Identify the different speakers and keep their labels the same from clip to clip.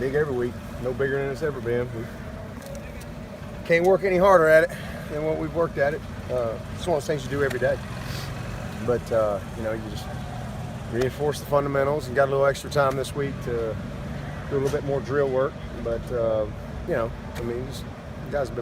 Speaker 1: big every week. No bigger than it's ever been. We can't work any harder at it than what we've worked at it. It's one of those things you do every day. But, you just reinforce the fundamentals and got a little extra time this week to do a little bit more drill work. But, these guys have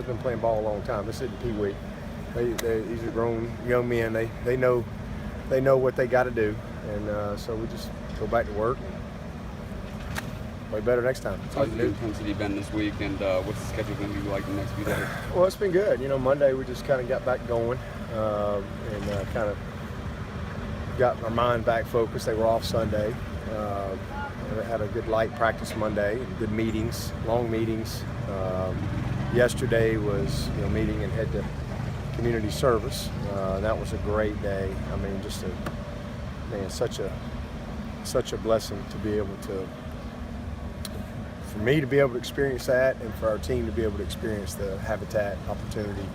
Speaker 1: been playing ball a long time. This isn't Pee Wee. These are grown young men. They know what they got to do. And so we just go back to work and play better next time.
Speaker 2: How's the intensity been this week, and what's the schedule going to be like the next few days?
Speaker 1: Well, it's been good. Monday we just kind of got back going and kind of got our mind back focused. They were off Sunday. We had a good light practice Monday, good meetings, long meetings. Yesterday was meeting and head to community service. That was a great day. I mean, just such a blessing to be able to, for me to be able to experience that, and for our team to be able to experience the Habitat opportunity.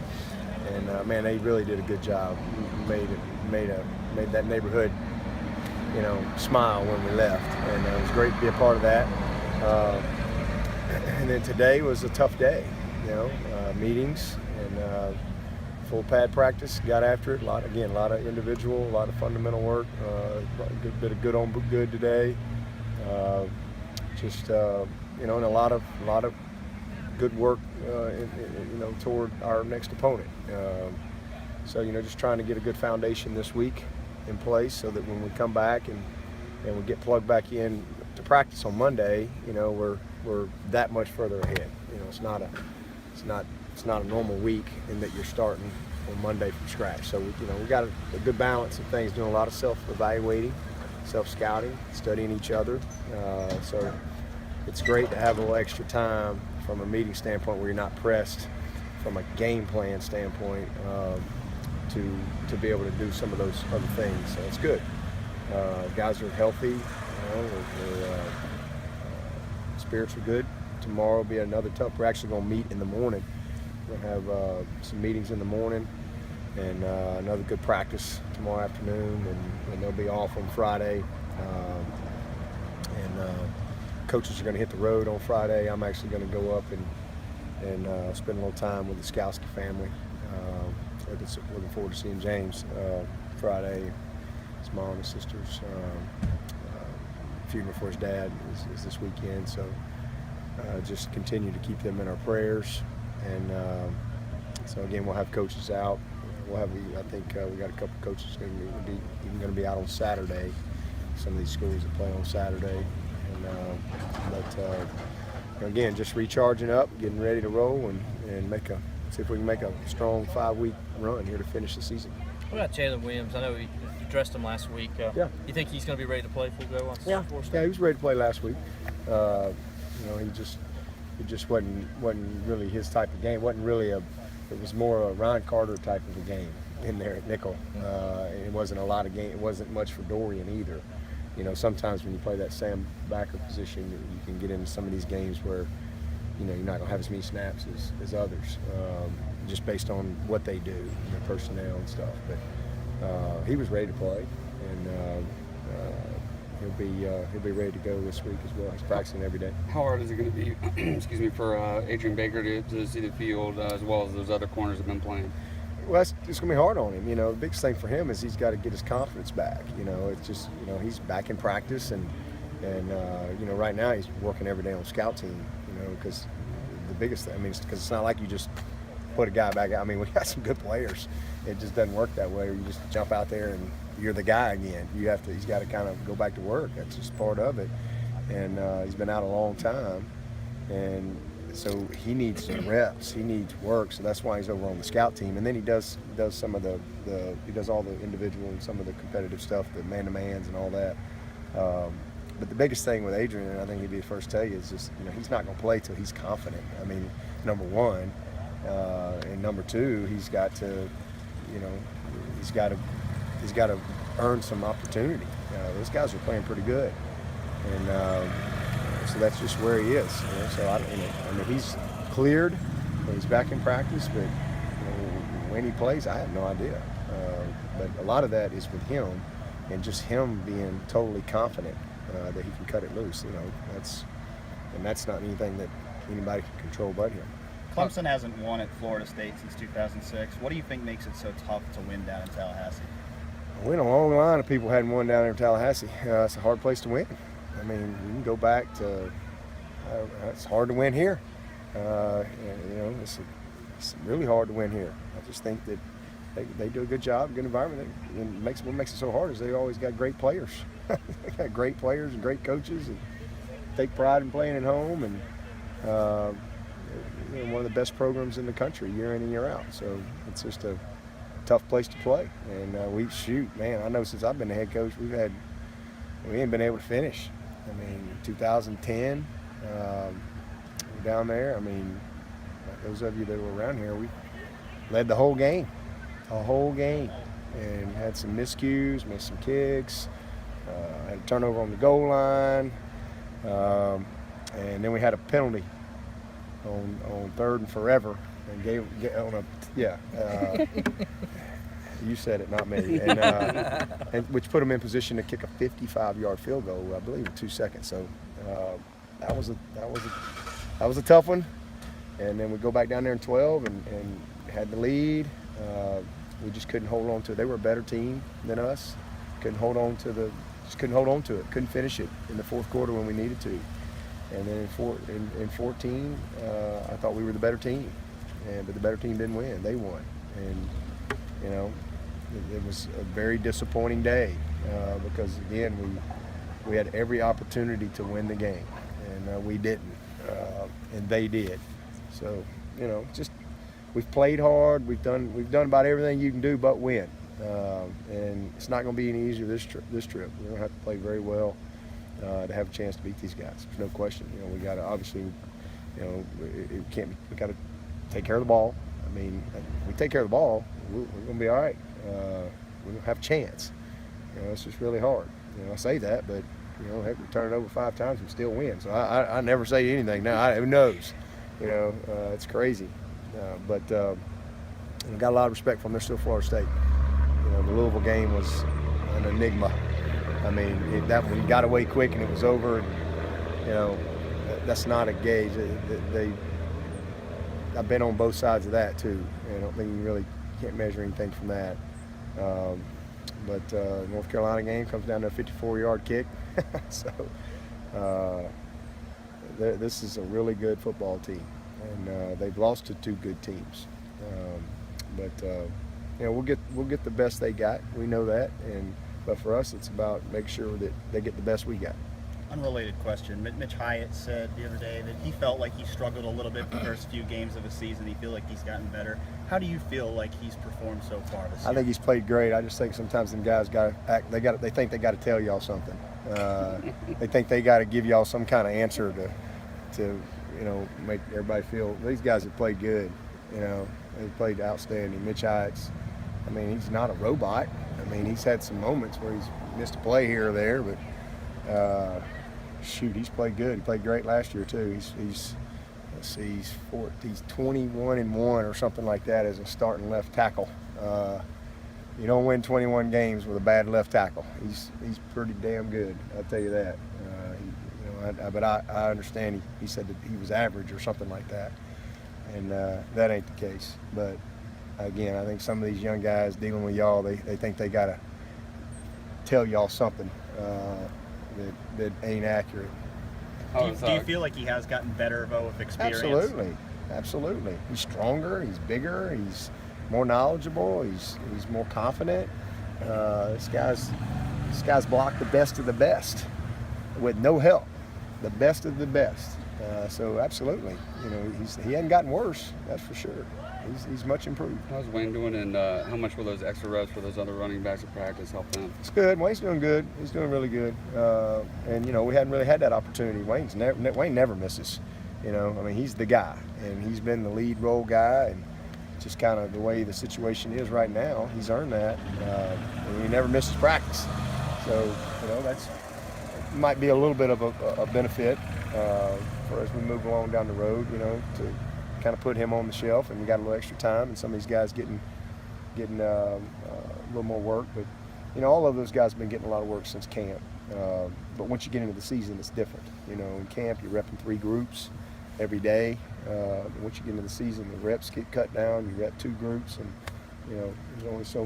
Speaker 1: And they really did a good job. Made that neighborhood, smile when we left, and it was great to be a part of that. And then today was a tough day, meetings and full pad practice. Got after it. A lot of individual, a lot of fundamental work. A good bit of good on good today. And a lot of good work, toward our next opponent. So just trying to get a good foundation this week in place, so that when we come back and we get plugged back in to practice on Monday, we're that much further ahead. It's not a normal week in that you're starting on Monday from scratch. So we got a good balance of things, doing a lot of self-evaluating, self-scouting, studying each other. So it's great to have a little extra time from a meeting standpoint where you're not pressed from a game plan standpoint to be able to do some of those other things. So it's good. Guys are healthy. Spirits are good. Tomorrow will be another tough. We're actually going to meet in the morning. We'll have some meetings in the morning and another good practice tomorrow afternoon, and they'll be off on Friday. Coaches are going to hit the road on Friday. I'm actually going to go up and spend a little time with the Skowski family. Looking forward to seeing James Friday. His mom and sister's funeral for his dad is this weekend. So just continue to keep them in our prayers. And so again, we'll have coaches out. I think we got a couple coaches going to be out on Saturday. Some of these schools that play on Saturday. But again, just recharging up, getting ready to roll, and see if we can make a strong 5-week run here to finish the season.
Speaker 3: What about Jalen Williams? I know you dressed him last week.
Speaker 1: Yeah.
Speaker 3: You think he's going to be ready to play full go on?
Speaker 1: Yeah, he was ready to play last week. He just wasn't really his type of game. It was more a Ryan Carter type of a game in there at nickel. It wasn't a lot of game. It wasn't much for Dorian either. Sometimes when you play that Sam backer position, you can get into some of these games where, you're not going to have as many snaps as others, just based on what they do, their personnel and stuff. But he was ready to play, and he'll be ready to go this week as well. He's practicing every day.
Speaker 2: How hard is it going to be, for Adrian Baker to see the field as well as those other corners have been playing?
Speaker 1: Well, it's going to be hard on him. The biggest thing for him is he's got to get his confidence back. It's just, he's back in practice, and right now he's working every day on scout team, because the biggest thing, because it's not like you just put a guy back out. We got some good players. It just doesn't work that way. You just jump out there and you're the guy again. He's got to kind of go back to work. That's just part of it. And he's been out a long time. And so he needs some reps. He needs work. So that's why he's over on the scout team. And then he does some of he does all the individual and some of the competitive stuff, the man-to-mans and all that. But the biggest thing with Adrian, and I think he'd be the first to tell you, is just, he's not going to play till he's confident. Number one. And number two, he's got to earn some opportunity. Those guys are playing pretty good. And so that's just where he is. So he's cleared, and he's back in practice, but when he plays, I have no idea. But a lot of that is with him, and just him being totally confident that he can cut it loose. and that's not anything that anybody can control but him.
Speaker 4: Clemson hasn't won at Florida State since 2006. What do you think makes it so tough to win down in Tallahassee?
Speaker 1: We had a long line of people hadn't won down there in Tallahassee. It's a hard place to win. I mean, you can go back to, it's hard to win here. It's really hard to win here. I just think that they do a good job, good environment. And what makes it so hard is they always got great players. They got great players and great coaches, and take pride in playing at home, and one of the best programs in the country year in and year out. So it's just a tough place to play. And I know since I've been the head coach, we ain't been able to finish. I mean, 2010, down there, I mean, those of you that were around here, we led the whole game, and had some miscues, missed some kicks, had a turnover on the goal line, and then we had a penalty on 3rd and forever, and you said it, not me, and which put them in position to kick a 55-yard field goal, I believe, in 2 seconds. So that was a tough one. And then we go back down there in 12 and had the lead. We just couldn't hold on to it. They were a better team than us. Couldn't hold on to it. Couldn't finish it in the fourth quarter when we needed to. And then in 14, I thought we were the better team, but the better team didn't win. They won, and it was a very disappointing day because again we had every opportunity to win the game, and we didn't, and they did. So just we've played hard. We've done about everything you can do but win, and it's not going to be any easier this trip. We're going to have to play very well to have a chance to beat these guys. There's no question. We got to obviously, it can't be. We got to take care of the ball. I mean, if we take care of the ball, we're going to be all right. We're going to have a chance. It's just really hard. I say that, but heck, we turn it over 5 times and still win. So I never say anything now. Who knows? It's crazy. But I got a lot of respect for them. They're still Florida State. The Louisville game was an enigma. I mean, that one got away quick and it was over. And, that's not a gauge. I've been on both sides of that too. I don't think you really can't measure anything from that. But North Carolina game comes down to a 54-yard kick. So this is a really good football team, and they've lost to 2 good teams. We'll get the best they got. We know that, but for us, it's about making sure that they get the best we got.
Speaker 4: Unrelated question. Mitch Hyatt said the other day that he felt like he struggled a little bit the first few games of the season. He feels like he's gotten better. How do you feel like he's performed so far this year?
Speaker 1: I think he's played great. I just think sometimes them guys got to act. They think they got to tell y'all something. They think they got to give y'all some kind of answer to make everybody feel. These guys have played good. They played outstanding. Mitch Hyatt's. I mean, he's not a robot. I mean, he's had some moments where he's missed a play here or there, but. He's played good. He played great last year too. He's 21-1 or something like that as a starting left tackle. You don't win 21 games with a bad left tackle. He's pretty damn good. I'll tell you that. But I understand he said that he was average or something like that, and that ain't the case. But again, I think some of these young guys dealing with y'all, they think they gotta tell y'all something. That ain't accurate.
Speaker 4: Do you feel like he has gotten better, though, with experience?
Speaker 1: Absolutely. He's stronger. He's bigger. He's more knowledgeable. He's more confident. This guy's blocked the best of the best with no help. The best of the best. So absolutely, he hasn't gotten worse. That's for sure. He's much improved.
Speaker 2: How's Wayne doing, and how much will those extra reps for those other running backs at practice help them?
Speaker 1: It's good. Wayne's doing good. He's doing really good. And we hadn't really had that opportunity. Wayne never misses. I mean, he's the guy, and he's been the lead role guy, and just kind of the way the situation is right now, he's earned that. And he never misses practice. So that's might be a little bit of a benefit for as we move along down the road. To kind of put him on the shelf, and we got a little extra time, and some of these guys getting a little more work. But all of those guys have been getting a lot of work since camp. but once you get into the season, it's different. You know, in camp, you're repping 3 groups every day. Once you get into the season, the reps get cut down. You rep 2 groups, and you know, there's only so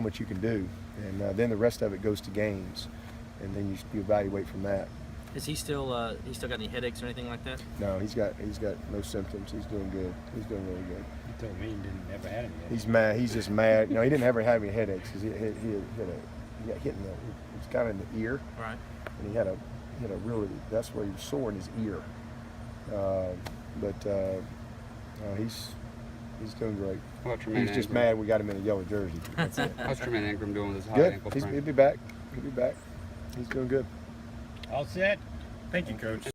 Speaker 1: much you can do. And then the rest of it goes to games, and then you evaluate from that.
Speaker 3: Is he still got any headaches or anything like that?
Speaker 1: No, he's got no symptoms. He's doing good. He's doing really good.
Speaker 5: He told me he didn't ever had any.
Speaker 1: He's mad. He's just mad. No, he didn't ever have any headaches because he got hit in the. It was kind of in the ear.
Speaker 3: Right.
Speaker 1: And he had a really. That's where he was sore in his ear. He's doing great.
Speaker 2: How about Tremaine
Speaker 1: He's just
Speaker 2: Ingram?
Speaker 1: mad we got him in a yellow jersey. That's it.
Speaker 2: How's Tremaine Ingram doing with his high
Speaker 1: Good.
Speaker 2: ankle
Speaker 1: He'll
Speaker 2: sprain?
Speaker 1: be back. He'll be back. He's doing good.
Speaker 5: All set.
Speaker 4: Thank you, Coach.